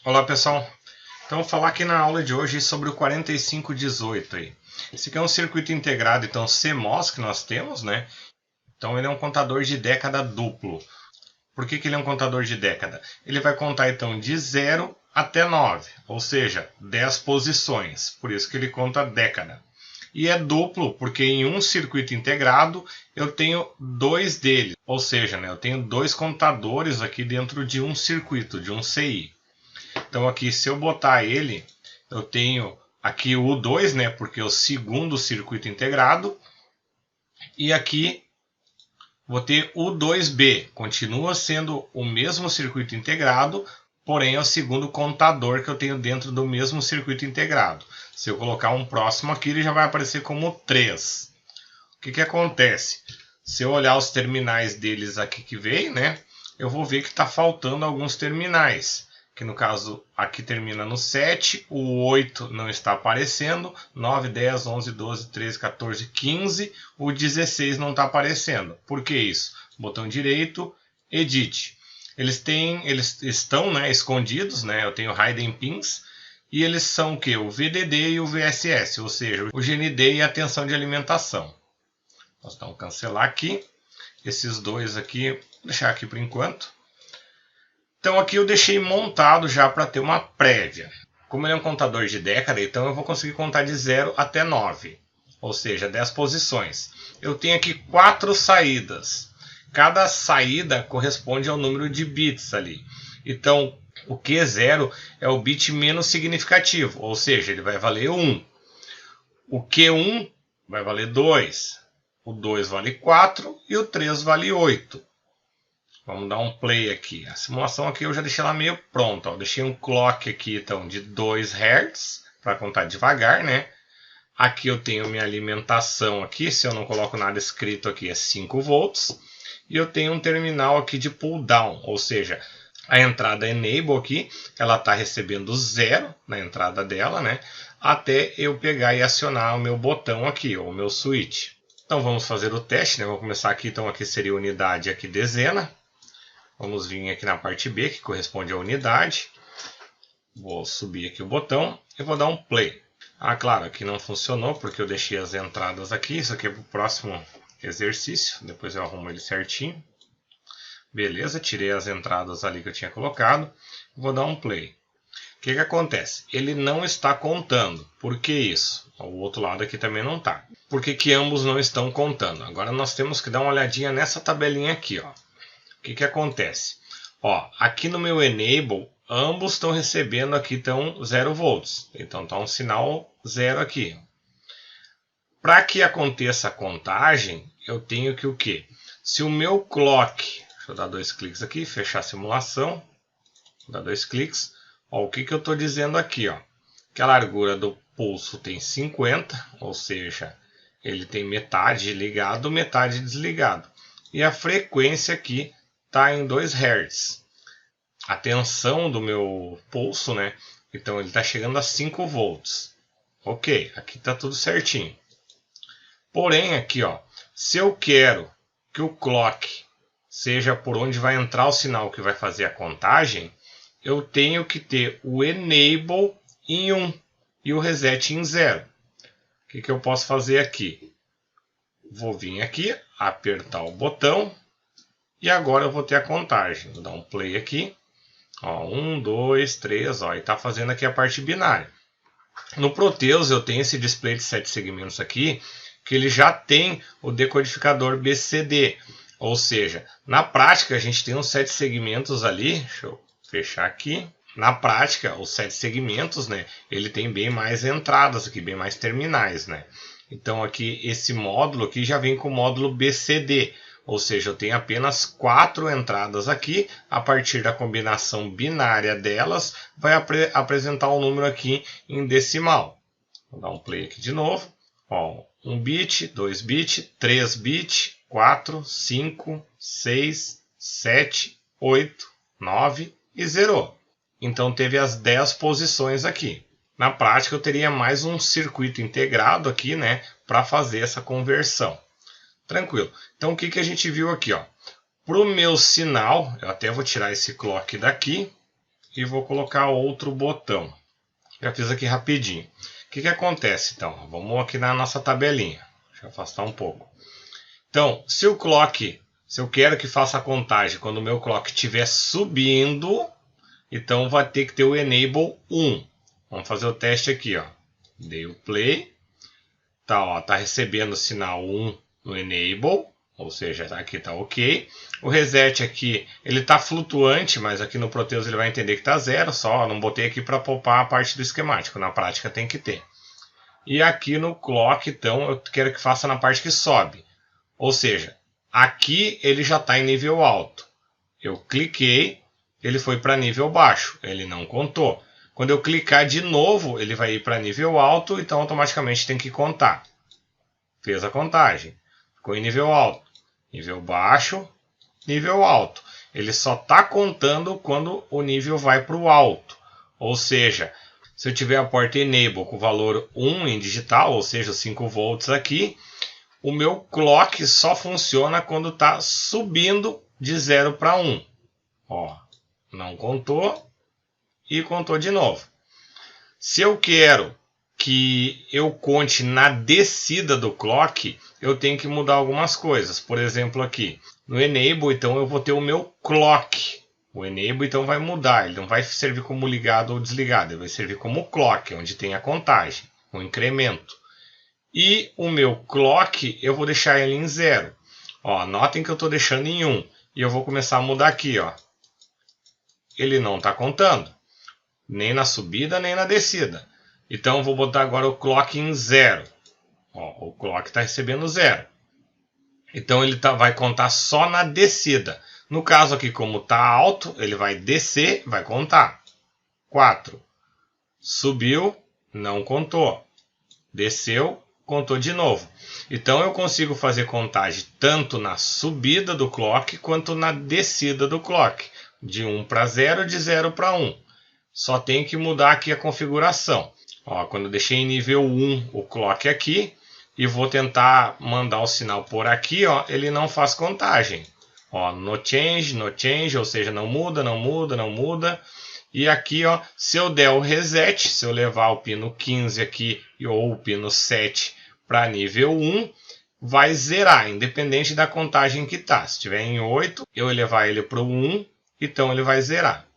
Olá pessoal, então vou falar aqui na aula de hoje sobre o 4518 aí. Esse aqui é um circuito integrado, então CMOS que nós temos, né? Então ele é um contador de década duplo. Por que ele é um contador de década? Ele vai contar então de 0 até 9, ou seja, 10 posições, por isso que ele conta década. E é duplo porque em um circuito integrado eu tenho dois deles, ou seja, né, eu tenho dois contadores aqui dentro de um circuito, de um CI. Então aqui, se eu botar ele, eu tenho aqui o U2, né, porque é o segundo circuito integrado. E aqui vou ter o U2B, continua sendo o mesmo circuito integrado, porém é o segundo contador que eu tenho dentro do mesmo circuito integrado. Se eu colocar um próximo aqui, ele já vai aparecer como 3. O que acontece? Se eu olhar os terminais deles aqui que veio, né, eu vou ver que está faltando alguns terminais. Que no caso aqui termina no 7, o 8 não está aparecendo, 9, 10, 11, 12, 13, 14, 15, o 16 não está aparecendo. Por que isso? Botão direito, Edit. Eles estão, né, escondidos, né? Eu tenho Hidden Pins, e eles são o que? O VDD e o VSS, ou seja, o GND e a tensão de alimentação. Nós vamos cancelar aqui, esses dois aqui, vou deixar aqui por enquanto. Então aqui eu deixei montado já para ter uma prévia. Como ele é um contador de década, então eu vou conseguir contar de 0 até 9. Ou seja, 10 posições. Eu tenho aqui 4 saídas. Cada saída corresponde ao número de bits ali. Então o Q0 é o bit menos significativo. Ou seja, ele vai valer 1. O Q1 vai valer 2. O 2 vale 4 e o 3 vale 8. Vamos dar um play aqui. A simulação aqui eu já deixei ela meio pronta. Ó. Deixei um clock aqui então, de 2 Hz para contar devagar, né? Aqui eu tenho minha alimentação aqui. Se eu não coloco nada escrito aqui é 5 volts. E eu tenho um terminal aqui de pull down. Ou seja, a entrada enable aqui, ela está recebendo 0 na entrada dela, né? Até eu pegar e acionar o meu botão aqui, ou o meu switch. Então vamos fazer o teste, né? Vou começar aqui. Então aqui seria unidade, aqui dezena. Vamos vir aqui na parte B, que corresponde à unidade. Vou subir aqui o botão e vou dar um play. Ah, claro, aqui não funcionou porque eu deixei as entradas aqui. Isso aqui é para o próximo exercício. Depois eu arrumo ele certinho. Beleza, tirei as entradas ali que eu tinha colocado. Vou dar um play. O que acontece? Ele não está contando. Por que isso? O outro lado aqui também não está. Por que ambos não estão contando? Agora nós temos que dar uma olhadinha nessa tabelinha aqui, ó. O que acontece? Ó, aqui no meu Enable, ambos estão recebendo aqui 0 volts. Então está um sinal 0 aqui. Para que aconteça a contagem, eu tenho que o quê? Se o meu clock... Deixa eu dar 2 cliques aqui, fechar a simulação. Vou dar 2 cliques. Ó, o que eu estou dizendo aqui? Ó? Que a largura do pulso tem 50, ou seja, ele tem metade ligado, metade desligado. E a frequência aqui está em 2 Hz. A tensão do meu pulso, né? Então ele está chegando a 5 volts. Ok, aqui está tudo certinho. Porém aqui, ó, se eu quero que o clock seja por onde vai entrar o sinal que vai fazer a contagem, eu tenho que ter o enable em 1 e o reset em 0. O que eu posso fazer aqui? Vou vir aqui, apertar o botão. E agora eu vou ter a contagem. Vou dar um play aqui. Ó, 1, 2, 3. Ó, e está fazendo aqui a parte binária. No Proteus eu tenho esse display de 7 segmentos aqui, que ele já tem o decodificador BCD. Ou seja, na prática a gente tem uns 7 segmentos ali. Deixa eu fechar aqui. Na prática, os 7 segmentos, né, ele tem bem mais entradas aqui, bem mais terminais, né? Então aqui esse módulo aqui já vem com o módulo BCD. Ou seja, eu tenho apenas 4 entradas aqui. A partir da combinação binária delas, vai apresentar um número aqui em decimal. Vou dar um play aqui de novo. Ó, 1 bit, 2 bit, 3 bit, 4, 5, 6, 7, 8, 9 e 0. Então teve as 10 posições aqui. Na prática eu teria mais um circuito integrado aqui, né, para fazer essa conversão. Tranquilo. Então o que a gente viu aqui, ó? Para o meu sinal, eu até vou tirar esse clock daqui e vou colocar outro botão. Já fiz aqui rapidinho. O que acontece então? Vamos aqui na nossa tabelinha. Deixa eu afastar um pouco. Então, se eu quero que faça a contagem quando o meu clock estiver subindo, então vai ter que ter o enable 1. Vamos fazer o teste aqui, ó. Dei o play. Tá recebendo o sinal 1 no enable, ou seja, aqui tá ok. O reset aqui, ele tá flutuante, mas aqui no Proteus ele vai entender que tá 0, só não botei aqui para poupar a parte do esquemático, na prática tem que ter. E aqui no clock, então, eu quero que faça na parte que sobe. Ou seja, aqui ele já está em nível alto. Eu cliquei, ele foi para nível baixo, ele não contou. Quando eu clicar de novo, ele vai ir para nível alto, então automaticamente tem que contar. Fez a contagem, ficou em nível alto, nível baixo, nível alto. Ele só está contando quando o nível vai para o alto. Ou seja, se eu tiver a porta enable com o valor 1 em digital, ou seja, 5 volts aqui, o meu clock só funciona quando está subindo de 0 para 1. Ó, não contou e contou de novo. Se eu quero que eu conte na descida do clock, eu tenho que mudar algumas coisas. Por exemplo, aqui no enable, então eu vou ter o meu clock. O enable então vai mudar, ele não vai servir como ligado ou desligado, ele vai servir como clock, onde tem a contagem, o incremento. E o meu clock, eu vou deixar ele em 0. Ó, notem que eu estou deixando em 1. E eu vou começar a mudar aqui. Ó. Ele não está contando. Nem na subida, nem na descida. Então eu vou botar agora o clock em 0. Ó, o clock está recebendo 0. Então ele vai contar só na descida. No caso aqui, como está alto, ele vai descer, vai contar. 4. Subiu, não contou. Desceu, contou de novo. Então eu consigo fazer contagem tanto na subida do clock quanto na descida do clock. De 1 para 0, de 0 para 1. Só tem que mudar aqui a configuração. Ó, quando eu deixei em nível 1 o clock aqui e vou tentar mandar o sinal por aqui, ó, ele não faz contagem. Ó, no change, ou seja, não muda, não muda, não muda. E aqui, ó, se eu der o reset, se eu levar o pino 15 aqui ou o pino 7 para nível 1, vai zerar, independente da contagem que tá. Se estiver em 8, eu levar ele para o 1, então ele vai zerar.